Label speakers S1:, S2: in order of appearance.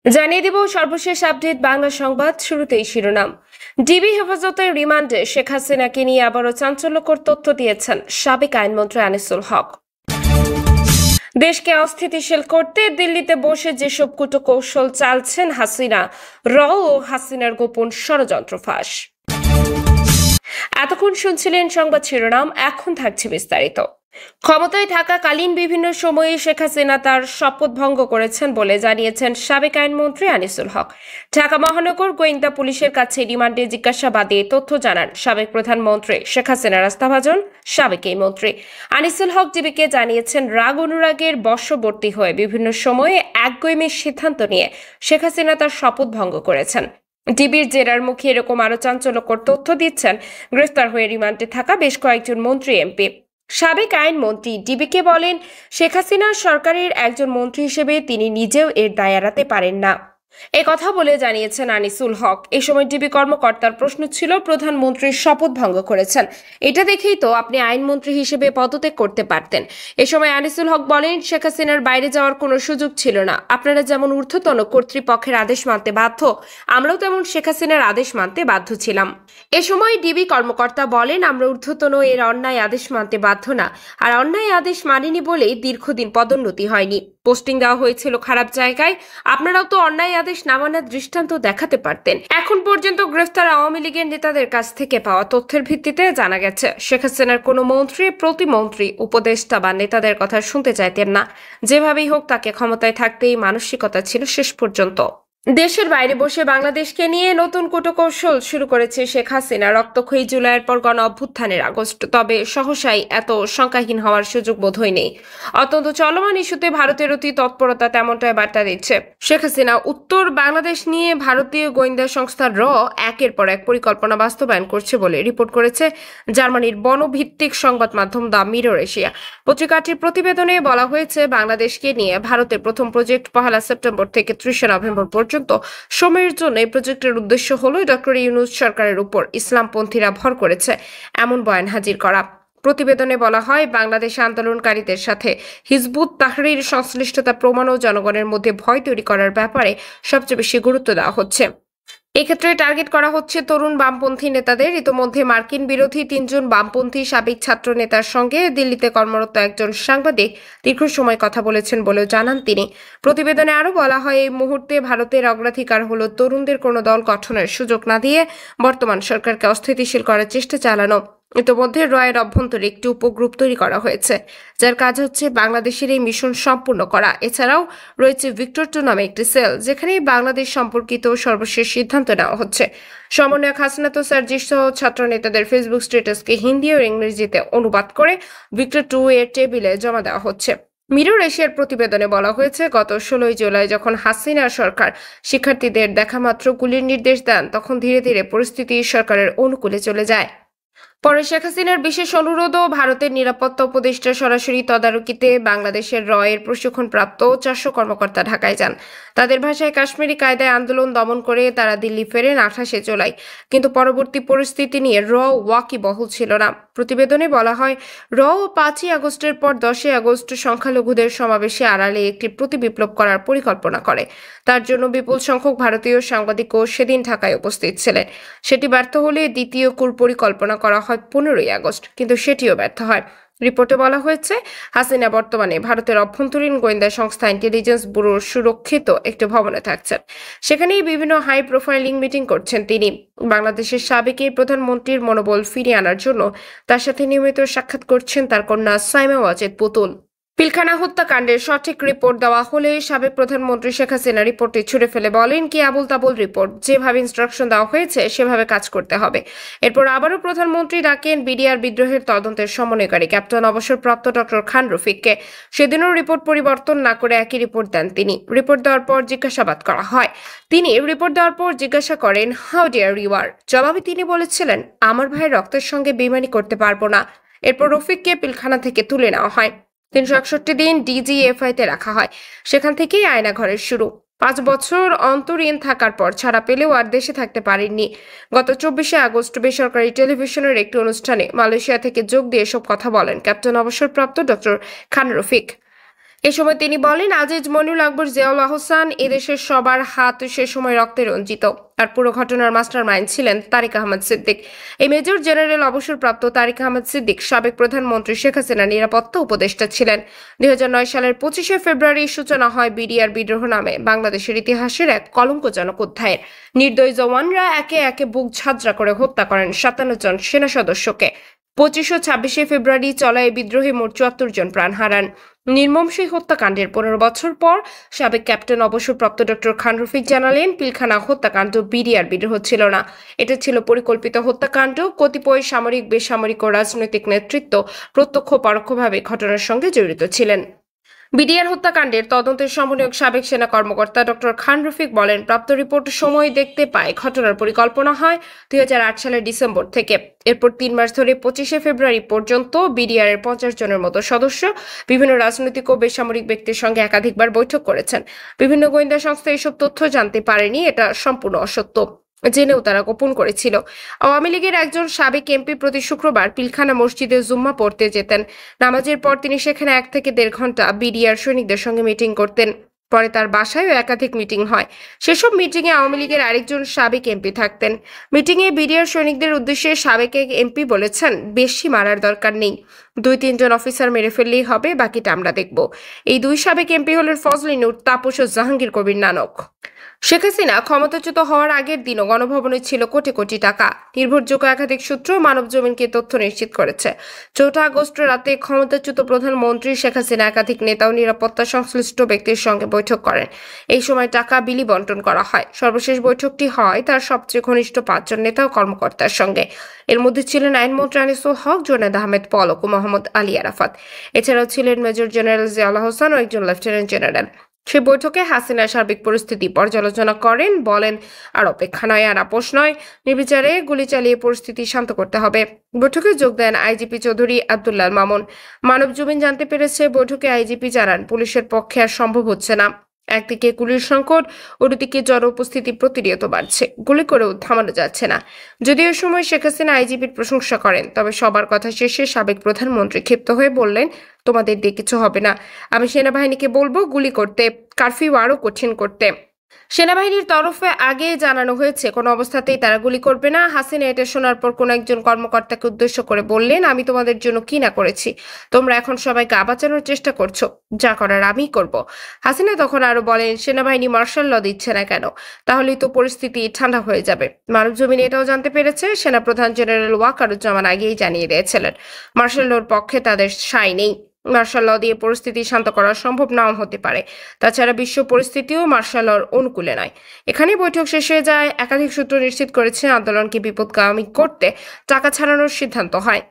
S1: জানিয়ে দিব সর্বশেষ আপডেট বাংলা সংবাদ। শুরুতেই শিরোনাম। ডিবি হেফাজতের রিমান্ডে শেখ হাসিনাকে নিয়ে আবারও চাঞ্চল্যকর তথ্য দিয়েছেন সাবেক আইনমন্ত্রী আনিসুল হক। দেশকে অস্থিতিশীল করতে দিল্লিতে বসে যেসব কূটকৌশল চালছেন হাসিনা, ও হাসিনার গোপন ষড়যন্ত্র ফাঁস। এতক্ষণ শুনছিলেন সংবাদ শিরোনাম, এখন থাকছে বিস্তারিত। ক্ষমতায় থাকাকালীন বিভিন্ন সময়ে শেখ হাসিনা তার শপথ ভঙ্গ করেছেন বলে জানিয়েছেন সাবেক আইনমন্ত্রী আনিসুল হক। ঢাকা মহানগর গোয়েন্দা পুলিশের কাছে রিমান্ডে জিজ্ঞাসাবাদে তথ্য জানান সাবেক প্রধানমন্ত্রী শেখ হাসিনার আস্থাভাজন সাবেক এই মন্ত্রী আনিসুল হক। ডিবিকে জানিয়েছেন রাগ অনুরাগের বশবর্তী হয়ে বিভিন্ন সময়ে একগুঁয়েমির সিদ্ধান্ত নিয়ে শেখ হাসিনা তার শপথ ভঙ্গ করেছেন। ডিবির জেরার মুখে এরকম আরো চাঞ্চল্যকর তথ্য দিচ্ছেন গ্রেফতার হয়ে রিমান্ডে থাকা বেশ কয়েকজন মন্ত্রী, এমপি। সাবেক আইনমন্ত্রী ডিবিকে বলেন, শেখ হাসিনার সরকারের একজন মন্ত্রী হিসেবে তিনি নিজেও এর দায় এড়াতে পারেন না। কথা বলে জানিয়েছেন আনিসুল হক। এ সময় ডিবি কর্মকর্তার প্রশ্ন ছিল, প্রধানমন্ত্রীর শপথ ভঙ্গ করেছেন, এটা দেখেই তো আপনি আইনমন্ত্রী হিসেবে পদত্যাগ করতে পারতেন। এ সময় আনিসুল হক বলেন, শেখ হাসিনার বাইরে যাওয়ার কোনো সুযোগ ছিল না। আপনারা যেমন ঊর্ধ্বতন কর্তৃপক্ষের আদেশ মানতে বাধ্য, আমরাও তেমন শেখ হাসিনার আদেশ মানতে বাধ্য ছিলাম। এ সময় ডিবি কর্মকর্তা বলেন, আমরা ঊর্ধ্বতন এর অন্যায় আদেশ মানতে বাধ্য না, আর অন্যায় আদেশ মানিনি বলেই দীর্ঘদিন পদোন্নতি হয়নি, পোস্টিং দেওয়া হয়েছিল খারাপ জায়গায়। আপনারাও তো অন্যায় আদেশ না মানার দৃষ্টান্ত দেখাতে পারতেন। এখন পর্যন্ত গ্রেফতার আওয়ামী লীগের নেতাদের কাছ থেকে পাওয়া তথ্যের ভিত্তিতে জানা গেছে, শেখ হাসিনার কোনো মন্ত্রী, প্রতিমন্ত্রী, উপদেষ্টা বা নেতাদের কথা শুনতে চাইতেন না। যেভাবেই হোক তাকে ক্ষমতায় থাকতেই মানসিকতা ছিল শেষ পর্যন্ত। দেশের বাইরে বসে বাংলাদেশকে নিয়ে নতুন কূটকৌশল শুরু করেছে শেখ হাসিনা। রক্তক্ষয়ী জুলাইয়ের পর গণ অভ্যুত্থানের আগস্ট, তবে সহসাই এত শঙ্কাহীন হওয়ার সুযোগ বোধহয় নেই। অত্যন্ত চলমান ইস্যুতে ভারতের অতি তৎপরতা তেমনটাই বার্তা দিচ্ছে। শেখ হাসিনা উত্তর বাংলাদেশ নিয়ে ভারতীয় গোয়েন্দা সংস্থা একের পর এক পরিকল্পনা বাস্তবায়ন করছে বলে রিপোর্ট করেছে জার্মানির বনভিত্তিক সংবাদ মাধ্যম দ্য মিরর এশিয়া। পত্রিকাটির প্রতিবেদনে বলা হয়েছে, বাংলাদেশকে নিয়ে ভারতের প্রথম প্রজেক্ট 1 সেপ্টেম্বর থেকে 30 নভেম্বর পর্যন্ত সময়ের জন্য এই প্রজেক্টের উদ্দেশ্য হলো ডক্টর ইউনূস সরকারের উপর ইসলামপন্থীরা ভর করেছে এমন বয়ান হাজির করা। প্রতিবেদনে বলা হয়, বাংলাদেশে আন্দোলনকারীদের সাথে হিজবুত তাহরির সংশ্লিষ্টতা প্রমাণ ও জনগণের মধ্যে ভয় তৈরি করার ব্যাপারে সবচেয়ে বেশি গুরুত্ব দেওয়া হচ্ছে। এক্ষেত্রে টার্গেট করা হচ্ছে তরুণ বামপন্থী নেতাদের। ইতোমধ্যে মার্কিন বিরোধী 3 জন বামপন্থী সাবেক ছাত্র নেতার সঙ্গে দিল্লিতে কর্মরত একজন সাংবাদিক দীর্ঘ সময় কথা বলেছেন বলেও জানান তিনি। প্রতিবেদনে আরও বলা হয়, এই মুহূর্তে ভারতের অগ্রাধিকার হলো তরুণদের কোনো দল গঠনের সুযোগ না দিয়ে বর্তমান সরকারকে অস্থিতিশীল করার চেষ্টা চালানো। ইতোমধ্যে এর অভ্যন্তরে একটি উপগ্রুপ তৈরি করা হয়েছে, যার কাজ হচ্ছে বাংলাদেশের এই মিশন সম্পূর্ণ করা। এছাড়াও রয়েছে ভিক্টর 2 নামে একটি সেল, যেখানে বাংলাদেশ সম্পর্কিত সর্বশেষ সিদ্ধান্ত নেওয়া হচ্ছে। সমন্বয়ক হাসনাত সার্জিস সহ ছাত্র নেতাদের ফেসবুক স্ট্যাটাসকে হিন্দি ও ইংরেজিতে অনুবাদ করে ভিক্টর 2 এর টেবিলে জমা দেওয়া হচ্ছে। মিরর এশিয়ার প্রতিবেদনে বলা হয়েছে, গত 16 জুলাই যখন হাসিনা সরকার শিক্ষার্থীদের দেখামাত্র গুলির নির্দেশ দেন, তখন ধীরে ধীরে পরিস্থিতি সরকারের অনুকূলে চলে যায়। পরে শেখ হাসিনার বিশেষ অনুরোধ ও ভারতের নিরাপত্তা উপদেষ্টার সরাসরি তদারকিতে বাংলাদেশের এর প্রশিক্ষণপ্রাপ্ত 400 কর্মকর্তা ঢাকায় যান। তাদের ভাষায় কাশ্মীরি কায়দায় আন্দোলন দমন করে তারা দিল্লি ফেরেন 28 জুলাই। কিন্তু পরবর্তী পরিস্থিতি নিয়ে ওয়াকিবহুল ছিল না। প্রতিবেদনে বলা হয়, ও 5 আগস্টের পর 10 আগস্ট সংখ্যালঘুদের সমাবেশে আড়ালে একটি প্রতিবিপ্লব করার পরিকল্পনা করে। তার জন্য বিপুল সংখ্যক ভারতীয় সাংবাদিকও সেদিন ঢাকায় উপস্থিত ছিলেন। সেটি ব্যর্থ হলে দ্বিতীয় পরিকল্পনা করা হয় 15 আগস্ট, কিন্তু সেটিও ব্যর্থ হয়। রিপোর্টে বলা হয়েছে, হাসিনা বর্তমানে ভারতের অভ্যন্তরীণ গোয়েন্দা সংস্থা ইন্টেলিজেন্স ব্যুরোর সুরক্ষিত একটি ভবনে থাকছেন। সেখানেই বিভিন্ন হাই প্রোফাইলিং মিটিং করছেন তিনি। বাংলাদেশের সাবেক প্রধানমন্ত্রীর মনোবল ফিরিয়ে আনার জন্য তার সাথে নিয়মিত সাক্ষাৎ করছেন তার কন্যা সাইমা ওয়াজেদ পুতুল। পিলখানা হত্যাকাণ্ডের সঠিক রিপোর্ট দেওয়া হলে সাবেক প্রধানমন্ত্রী শেখ হাসিনা রিপোর্টটি ছুড়ে ফেলে বলেন, কি আবুল তাবুল রিপোর্ট, যেভাবে ইনস্ট্রাকশন দেওয়া হয়েছে সেভাবে কাজ করতে হবে। এরপর আবারও প্রধানমন্ত্রী ডাকেন বিডিআর বিদ্রোহের তদন্তের সমন্বয়কারী ক্যাপ্টেন অবসরপ্রাপ্ত ডক্টর খান রফিককে। সেদিনও রিপোর্ট পরিবর্তন না করে একই রিপোর্ট দেন তিনি। রিপোর্ট দেওয়ার পর জিজ্ঞাসাবাদ করা হয়। তিনি রিপোর্ট দেওয়ার পর জিজ্ঞাসা করেন, হাউ ডিয়ার ইউ আর। জবাবে তিনি বলেছিলেন, আমার ভাইয়ের রক্তের সঙ্গে বেইমানি করতে পারবো না। এরপর রফিককে পিলখানা থেকে তুলে নেওয়া হয়। 361 দিন ডিজিএফআইতে রাখা হয়। সেখান থেকেই আয়নাঘরের শুরু। 5 বছর অন্তরীণ থাকার পর ছাড়া পেলেও আর দেশে থাকতে পারেননি। গত 24 আগস্ট বেসরকারি টেলিভিশনের একটি অনুষ্ঠানে মালয়েশিয়া থেকে যোগ দিয়ে এসব কথা বলেন ক্যাপ্টেন অবসরপ্রাপ্ত ডক্টর খান রফিক। এ সময় তিনি বলেন, আজিজ মনিরুল আকবর, জিয়াউল আহসান এদেশের সবার হাত সে সময় রক্তে রঞ্জিত। আর পুরো ঘটনার মাস্টার মাইন্ড ছিলেন তারিক আহমেদ সিদ্দিক। এই মেজর জেনারেল অবসরপ্রাপ্ত তারিক আহমেদ সিদ্দিক সাবেক প্রধানমন্ত্রী শেখ হাসিনার নিরাপত্তা উপদেষ্টা ছিলেন। 2009 সালের 25শে ফেব্রুয়ারি সূচনা হয় বিডিআর বিদ্রোহ নামে বাংলাদেশের ইতিহাসের এক কলঙ্কজনক অধ্যায়ের। নির্দয়ী জওয়ানরা একে একে বুক ঝাঁঝরা করে হত্যা করেন 57 জন সেনা সদস্যকে। 25 ও 26শে ফেব্রুয়ারি চলা এই বিদ্রোহে মোট 74 জন প্রাণ হারান। নির্মম সেই হত্যাকাণ্ডের 15 বছর পর সাবেক ক্যাপ্টেন অবসরপ্রাপ্ত ডক্টর খান রফিক জানালেন, পিলখানা হত্যাকাণ্ড বিডিআর বিদ্রোহ ছিল না, এটা ছিল পরিকল্পিত হত্যাকাণ্ড। কতিপয় সামরিক, বেসামরিক ও রাজনৈতিক নেতৃত্ব প্রত্যক্ষ পরোক্ষভাবে ঘটনার সঙ্গে জড়িত ছিলেন। বিডিআর হত্যাকাণ্ডের তদন্তের সমন্বয়ক সাবেক সেনা কর্মকর্তা ডক্টর খান রফিক বলেন, প্রাপ্ত রিপোর্ট সময় দেখতে পায় ঘটনার পরিকল্পনা হয় 2008 সালের ডিসেম্বর থেকে। এরপর 3 মাস ধরে 25শে ফেব্রুয়ারি পর্যন্ত বিডিআর এর 50 জনের মতো সদস্য বিভিন্ন রাজনৈতিক ও বেসামরিক ব্যক্তির সঙ্গে একাধিকবার বৈঠক করেছেন। বিভিন্ন গোয়েন্দা সংস্থা এসব তথ্য জানতে পারেনি, এটা সম্পূর্ণ অসত্য, জেনেও তারা গোপন করেছিল। আওয়ামী লীগের একজন সাবেক এমপি প্রতি শুক্রবার পিলখানা মসজিদে জুম্মা পড়তে যেতেন। নামাজের পর তিনি সেখানে 1 থেকে 1.5 ঘন্টা বিডিআর সৈনিকদের সঙ্গে মিটিং করতেন। পরে তার বাসায়ও একাধিক মিটিং হয়। সেসব মিটিংয়ে আওয়ামী লীগের আরেকজন সাবেক এমপি থাকতেন। মিটিংয়ে বিডিআর সৈনিকদের উদ্দেশ্যে সাবেক এক এমপি বলেছেন, বেশি মারার দরকার নেই, 2-3 জন অফিসার মেরে ফেললেই হবে, বাকিটা আমরা দেখব। এই 2 সাবেক এমপি হলেন ফজলে নূর, তাপস ও জাহাঙ্গীর কবির নানক। শেখ হাসিনা ক্ষমতাচ্যুত হওয়ার আগের দিনও গণভবনে ছিল কোটি কোটি টাকা। নির্ভরযোগ্য একাধিক সূত্র মানবজমিনকে তথ্য নিশ্চিত করেছে। 4 আগস্ট রাতে ক্ষমতাচ্যুত প্রধানমন্ত্রী শেখ হাসিনা একাধিক নেতা ও নিরাপত্তা সংশ্লিষ্ট ব্যক্তির সঙ্গে বৈঠক করেন। এই সময় টাকা বিলি বন্টন করা হয়। সর্বশেষ বৈঠকটি হয় তার সবচেয়ে ঘনিষ্ঠ 5 জন নেতা ও কর্মকর্তার সঙ্গে। এর মধ্যে ছিলেন আইনমন্ত্রী আনিসুল হক, জুনায়েদ আহমেদ পলক ও মোহাম্মদ আলী আরাফাত। এছাড়াও ছিলেন মেজর জেনারেল জিয়াউল আহসান ও একজন লেফটেন্যান্ট জেনারেল। সে বৈঠকে হাসিনার সার্বিক পরিস্থিতি পর্যালোচনা করেন, বলেন, আর অপেক্ষা নয়, আর আপোষ নয়, নির্বিচারে গুলি চালিয়ে পরিস্থিতি শান্ত করতে হবে। বৈঠকে যোগ দেন আইজিপি চৌধুরী আব্দুল্লাহ মামুন। মানবজমিন জানতে পেরেছে, বৈঠকে আইজিপি জানান, পুলিশের পক্ষে আর সম্ভব হচ্ছে না। একদিকে গুলির সংকট, অন্যদিকে জন উপস্থিতি প্রতিনিয়ত বাড়ছে, গুলি করেও থামানো যাচ্ছে না। যদিও সময় শেখ হাসিনা আইজিপির প্রশংসা করেন, তবে সবার কথা শেষে সাবেক প্রধানমন্ত্রী ক্ষিপ্ত হয়ে বললেন, তোমাদের দিয়ে কিছু হবে না, আমি সেনাবাহিনীকে বলবো গুলি করতে, কারফিউ আরো কঠিন করতে। সেনাবাহিনীর তরফে আগে জানানো হয়েছে কোনো অবস্থাতেই তারা গুলি করবে না। হাসিনা এটা শোনার পর কোন একজন কর্মকর্তাকে উদ্দেশ্য করে বললেন, আমি তোমাদের জন্য কি না করেছি, তোমরা এখন সবাই গা বাঁচানোর চেষ্টা করছো, যা করার আমিই করব। হাসিনা তখন আরো বলেন, সেনাবাহিনী মার্শাল ল দিচ্ছে না কেন, তাহলেই তো পরিস্থিতি ঠান্ডা হয়ে যাবে। মানবজমিন এটাও জানতে পেরেছে, সেনাপ্রধান জেনারেল ওয়াকারুজ্জামান আগেই জানিয়ে দিয়েছিলেন, মার্শাল লর পক্ষে তাদের সাই নেই। মার্শাল ল দিয়ে পরিস্থিতি শান্ত করা সম্ভব নাও হতে পারে। তাছাড়া বিশ্ব পরিস্থিতিও মার্শাল লর অনুকূলে নয়। এখানে বৈঠক শেষ হয়ে যায়। একাধিক সূত্র নিশ্চিত করেছে, আন্দোলনকে বিপদগামী করতে টাকা ছাড়ানোর সিদ্ধান্ত হয়।